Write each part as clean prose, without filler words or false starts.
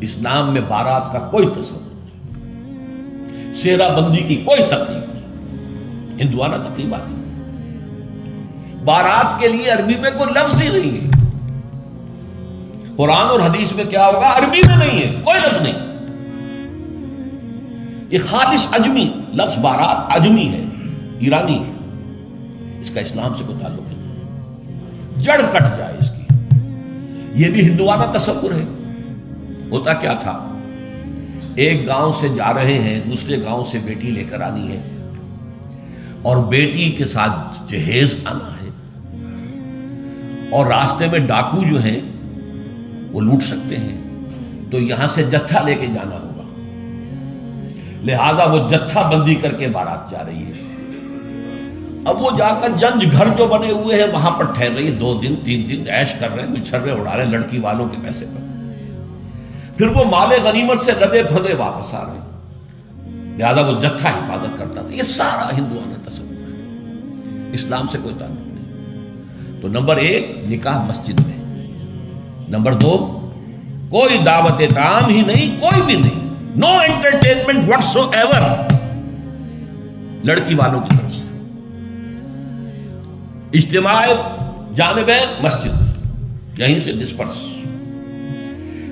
اسلام میں بارات کا کوئی تصور نہیں، سیرا بندی کی کوئی تقریب نہیں، ہندوانہ تقریبات نہیں۔ بارات کے لیے عربی میں کوئی لفظ ہی نہیں ہے۔ قرآن اور حدیث میں کیا ہوگا؟ عربی میں نہیں ہے، کوئی لفظ نہیں۔ یہ خالص عجمی لفظ، بارات عجمی ہے، ایرانی ہے، اس کا اسلام سے کوئی تعلق نہیں، جڑ کٹ جائے اس کی۔ یہ بھی ہندوانہ تصور ہے۔ ہوتا کیا تھا، ایک گاؤں سے جا رہے ہیں، دوسرے گاؤں سے بیٹی لے کر آنی ہے، اور بیٹی کے ساتھ جہیز آنا ہے، اور راستے میں ڈاکو جو ہیں وہ لوٹ سکتے ہیں، تو یہاں سے جتھا لے کے جانا ہوگا، لہذا وہ جتھا بندی کر کے بارات جا رہی ہے۔ اب وہ جا کر جنج گھر جو بنے ہوئے ہیں وہاں پر ٹھہر رہی ہے، 2 دن 3 دن عیش کر رہے ہیں، مچھرے اڑا رہے ہیں لڑکی والوں کے پیسے پر، پھر وہ مال غنیمت سے لدے پھندے واپس آ رہے ہیں، لہذا وہ جتھا حفاظت کرتا تھا۔ یہ سارا ہندوانہ تصور ہے، اسلام سے کوئی تعلق نہیں۔ تو نمبر 1 نکاح مسجد میں، نمبر 2 کوئی دعوت طعام ہی نہیں، کوئی بھی نہیں، نو انٹرٹینمنٹ واٹس ایور لڑکی والوں کی طرف سے۔ اجتماع جانبین مسجد میں، یہیں سے ڈسپرس۔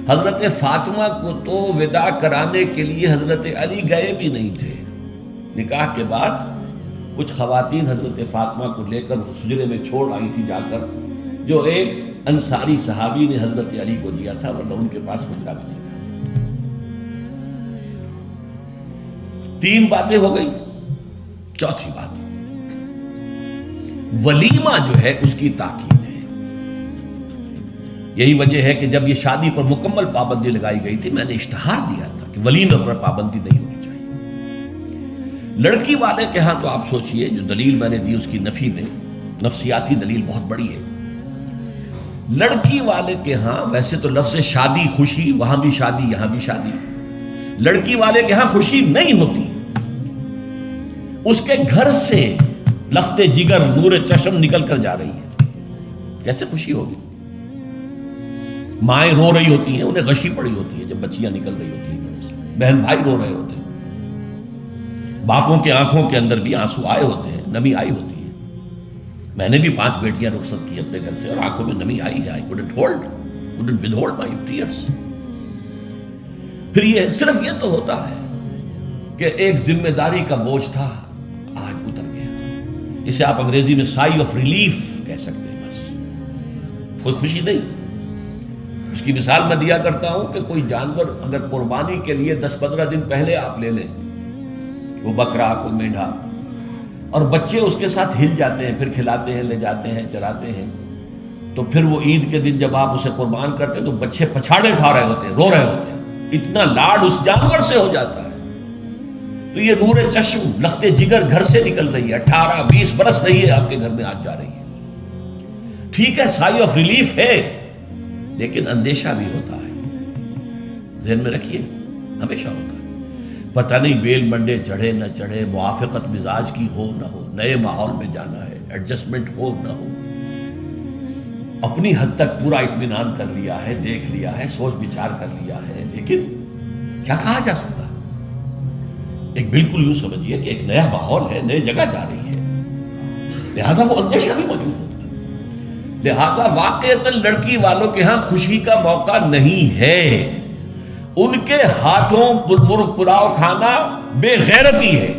حضرت فاطمہ کو تو وداع کرانے کے لیے حضرت علی گئے بھی نہیں تھے۔ نکاح کے بعد کچھ خواتین حضرت فاطمہ کو لے کر حجرے میں چھوڑ آئی تھی جا کر، جو ایک انصاری صحابی نے حضرت علی کو دیا تھا، ورنہ ان کے پاس حجرہ بھی نہیں تھا۔ 3 باتیں ہو گئی۔ چوتھی بات، ولیمہ جو ہے اس کی تاکید ہے۔ یہی وجہ ہے کہ جب یہ شادی پر مکمل پابندی لگائی گئی تھی، میں نے اشتہار دیا تھا کہ ولیمہ پر پابندی نہیں ہونی چاہیے۔ لڑکی والے کے ہاں تو آپ سوچئے، جو دلیل میں نے دی اس کی نفی میں، نفسیاتی دلیل بہت بڑی ہے۔ لڑکی والے کے ہاں ویسے تو لفظ شادی، خوشی، وہاں بھی شادی یہاں بھی شادی، لڑکی والے کے ہاں خوشی نہیں ہوتی۔ اس کے گھر سے لخت جگر، نور چشم نکل کر جا رہی ہے، کیسے خوشی ہوگی؟ مائیں رو رہی ہوتی ہیں، انہیں غشی پڑی ہوتی ہے جب بچیاں نکل رہی ہوتی ہیں، بہن بھائی رو رہے ہوتے ہیں، باپوں کے آنکھوں کے اندر بھی آنسو آئے ہوتے ہیں، نمی آئی ہوتی ہے۔ میں نے بھی 5 بیٹیاں رخصت کی اپنے گھر سے، اور آنکھوں میں نمی آئی ہے۔ I couldn't withhold my tears۔ پھر یہ صرف یہ تو ہوتا ہے کہ ایک ذمہ داری کا بوجھ تھا، آج اتر گیا۔ اسے آپ انگریزی میں سائی آف ریلیف کہہ سکتے ہیں، بس کوئی خوشی نہیں۔ اس کی مثال میں دیا کرتا ہوں کہ کوئی جانور اگر قربانی کے لیے 10-15 دن پہلے آپ لے لیں، وہ بکرا، کوئی مینڈھا، اور بچے اس کے ساتھ ہل جاتے ہیں، پھر کھلاتے ہیں، لے جاتے ہیں، چراتے ہیں، تو پھر وہ عید کے دن جب آپ اسے قربان کرتے ہیں تو بچے پچھاڑے کھا رہے ہوتے ہیں، رو رہے ہوتے ہیں، اتنا لاڈ اس جانور سے ہو جاتا ہے۔ تو یہ نور چشم، لخت جگر گھر سے نکل رہی ہے، 18-20 برس رہی ہے آپ کے گھر میں، آج جا رہی ہے۔ ٹھیک ہے، سائی آف ریلیف ہے، لیکن اندیشہ بھی ہوتا ہے، ذہن میں رکھیے، ہمیشہ ہوتا ہے۔ پتہ نہیں بیل منڈے چڑھے نہ چڑھے، موافقت مزاج کی ہو نہ ہو، نئے ماحول میں جانا ہے، ایڈجسٹمنٹ ہو نہ ہو، اپنی حد تک پورا اطمینان کر لیا ہے، دیکھ لیا ہے، سوچ بچار کر لیا ہے، لیکن کیا کہا جا سکتا ہے؟ ایک بالکل یوں سمجھیے کہ ایک نیا ماحول ہے، نئے جگہ جا رہی ہے، لہذا وہ اندیشہ بھی موجود ہوتا ہے۔ لہذا واقعتاً لڑکی والوں کے ہاں خوشی کا موقع نہیں ہے، ان کے ہاتھوں مرغ پلاؤ کھانا بے غیرتی ہے۔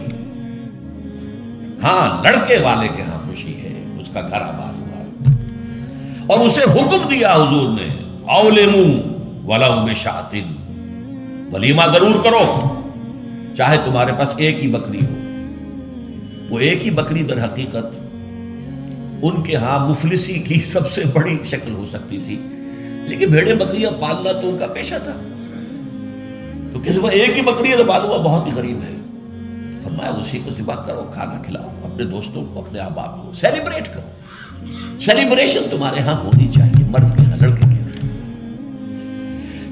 ہاں، لڑکے والے کے ہاں خوشی ہے، اس کا گھر آباد ہوا ہے، اور اسے حکم دیا حضور نے، اولموا ولو بشاۃ، ولیمہ ضرور کرو، چاہے تمہارے پاس ایک ہی بکری ہو۔ وہ ایک ہی بکری در حقیقت ان کے ہاں مفلسی کی سب سے بڑی شکل ہو سکتی تھی، لیکن بھیڑیں بکریاں پالنا تو ان کا پیشہ تھا، تو کسی کو ایک ہی بکری ہے، معلوم بہت ہی غریب ہے، فرمایا اسی کو ذبح کرو، کھانا کھلاؤ، اپنے دوستوں کو، اپنے احباب کو سیلیبریٹ کرو۔ سیلیبریشن تمہارے ہاں ہونی چاہیے، مرد کے ہاں، لڑکے کے ہاں۔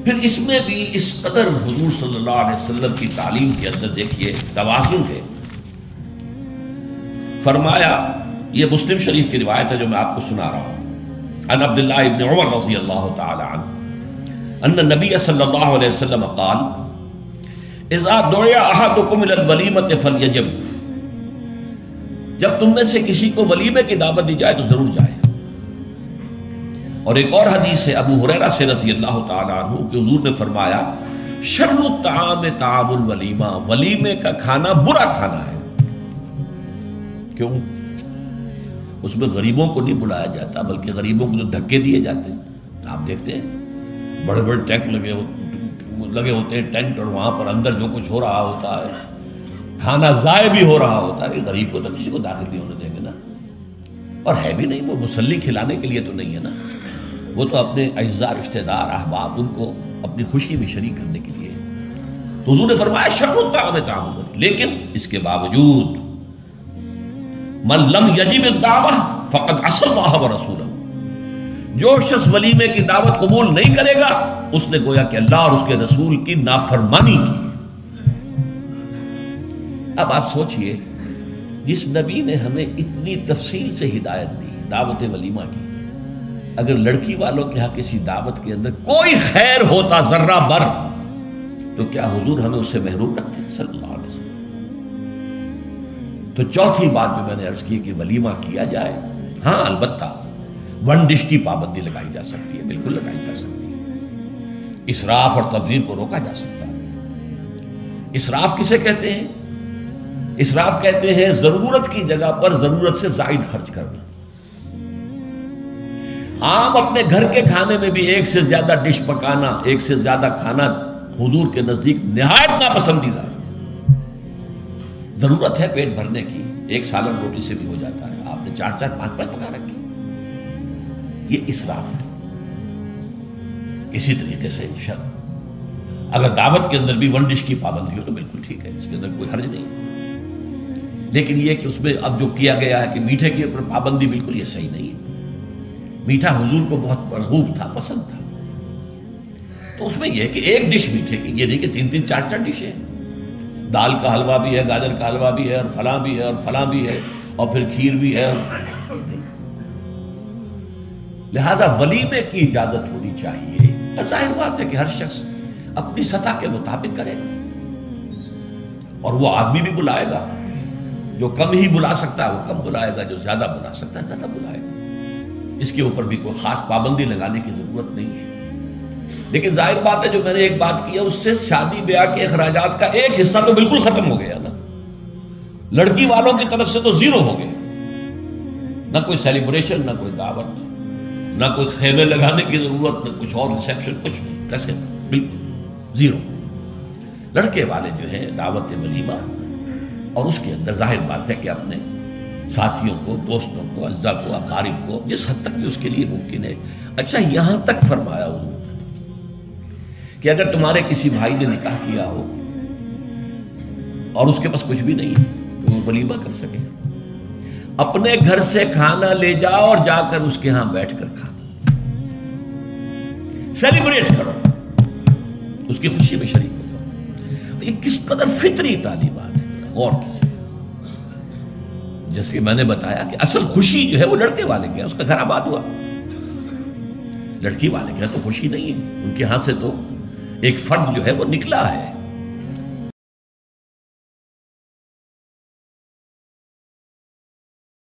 پھر اس میں بھی اس قدر حضور صلی اللہ علیہ وسلم کی تعلیم کے اندر دیکھیے توازن ہے۔ فرمایا، یہ مسلم شریف کی روایت ہے جو میں آپ کو سنا رہا ہوں، عن عبداللہ ابن عمر رضی اللہ تعالی عنہ ان نبی صلی اللہ علیہ وسلم قال اذا دعی احدکم الی الولیمۃ فلیجب، جب تم میں سے کسی کو ولیمے کی دعوت دی جائے تو ضرور جائے۔ اور ایک اور حدیث ہے ابو ہریرہ سے رضی اللہ تعالی عنہ کہ حضور نے فرمایا شر الطعام طعام الولیمہ، ولیمے کا کھانا برا کھانا ہے۔ کیوں؟ اس میں غریبوں کو نہیں بلایا جاتا، بلکہ غریبوں کو جو دھکے دیے جاتے ہیں۔ آپ دیکھتے ہیں بڑے بڑے ٹینٹ لگے ہوتے ہیں ٹینٹ، اور وہاں پر اندر جو کچھ ہو رہا ہوتا ہے، کھانا ضائع بھی ہو رہا ہوتا ہے۔ غریب کو تو کسی کو داخل نہیں ہونے دیں گے نا، اور ہے بھی نہیں، وہ مسلی کھلانے کے لیے تو نہیں ہے نا، وہ تو اپنے اعزاء رشتہ دار احباب ان کو اپنی خوشی میں شریک کرنے کے لیے۔ تو حضور نے فرمایا شر الطعام طعام الولیمہ، لیکن اس کے باوجود من لم یجب الدعوہ فقد عصى اللہ ورسولہ، جو شخص ولیمے کی دعوت قبول نہیں کرے گا اس نے گویا کہ اللہ اور اس کے رسول کی نافرمانی کی۔ اب آپ سوچئے جس نبی نے ہمیں اتنی تفصیل سے ہدایت دی دعوت ولیمہ کی، اگر لڑکی والوں کے ہاں کسی دعوت کے اندر کوئی خیر ہوتا ذرہ بر تو کیا حضور ہمیں اس سے محروم رکھتے صلی اللہ علیہ وسلم؟ تو چوتھی بات جو میں نے عرض کی کہ ولیمہ کیا جائے، ہاں البتہ ون ڈش کی پابندی لگائی جا سکتی ہے، بالکل لگائی جا سکتی ہے، اسراف اور تبذیر کو روکا جا سکتا ہے۔ اسراف کسے کہتے ہیں؟ اسراف کہتے ہیں ضرورت کی جگہ پر ضرورت سے زائد خرچ کرنا۔ عام اپنے گھر کے کھانے میں بھی ایک سے زیادہ ڈش پکانا، ایک سے زیادہ کھانا حضور کے نزدیک نہایت ناپسندیدہ ہے۔ ضرورت ہے پیٹ بھرنے کی، ایک سالن روٹی سے بھی ہو جاتا ہے، آپ نے 4 5 پکا رکھے، یہ اسراف ہے۔ اسی طریقے سے اگر دعوت کے اندر بھی ون ڈش کی پابندی ہو تو بالکل ٹھیک ہے، اس کے اندر کوئی حرج نہیں، لیکن یہ کہ اس میں اب جو کیا گیا ہے کہ میٹھے کی اوپر پابندی، بالکل یہ صحیح نہیں ہے۔ میٹھا حضور کو بہت مرغوب تھا، پسند تھا، تو اس میں یہ کہ ایک ڈش میٹھے کی، یہ نہیں کہ 3 4 ڈشیں، دال کا حلوہ بھی ہے، گاجر کا حلوہ بھی ہے، اور فلاں بھی ہے، اور فلاں بھی ہے، اور پھر کھیر بھی ہے، لہذا ولیمے کی اجازت ہونی چاہیے۔ اور ظاہر بات ہے کہ ہر شخص اپنی سطح کے مطابق کرے گا، اور وہ آدمی بھی بلائے گا، جو کم ہی بلا سکتا ہے وہ کم بلائے گا، جو زیادہ بلا سکتا ہے زیادہ بلائے گا۔ اس کے اوپر بھی کوئی خاص پابندی لگانے کی ضرورت نہیں ہے۔ لیکن ظاہر بات ہے جو میں نے ایک بات کی ہے اس سے شادی بیاہ کے اخراجات کا ایک حصہ تو بالکل ختم ہو گیا نا، لڑکی والوں کی طرف سے تو زیرو ہو گیا، نہ کوئی سیلیبریشن، نہ کوئی دعوت، نہ کوئی خیمے لگانے کی ضرورت، نہ کچھ اور ریسیپشن، کچھ نہیں، کیسے بالکل زیرو۔ لڑکے والے جو ہیں دعوت ولیمہ، اور اس کے اندر ظاہر بات ہے کہ اپنے ساتھیوں کو، دوستوں کو، اعزاء کو، اقارب کو جس حد تک بھی اس کے لیے ممکن ہے۔ اچھا یہاں تک فرمایا حضور نے کہ اگر تمہارے کسی بھائی نے نکاح کیا ہو اور اس کے پاس کچھ بھی نہیں ہے کہ وہ ولیمہ کر سکے، اپنے گھر سے کھانا لے جاؤ اور جا کر اس کے ہاں بیٹھ کر کھا، سیلیبریٹ کرو، اس کی خوشی میں شریک ہو جاؤ۔ یہ کس قدر فطری تعلیمات ہے، غور کیجیے۔ جیسے کہ میں نے بتایا کہ اصل خوشی جو ہے وہ لڑکے والے کے، اس کا گھر آباد ہوا، لڑکی والے کے تو خوشی نہیں ہے، ان کے ہاں سے تو ایک فرد جو ہے وہ نکلا ہے۔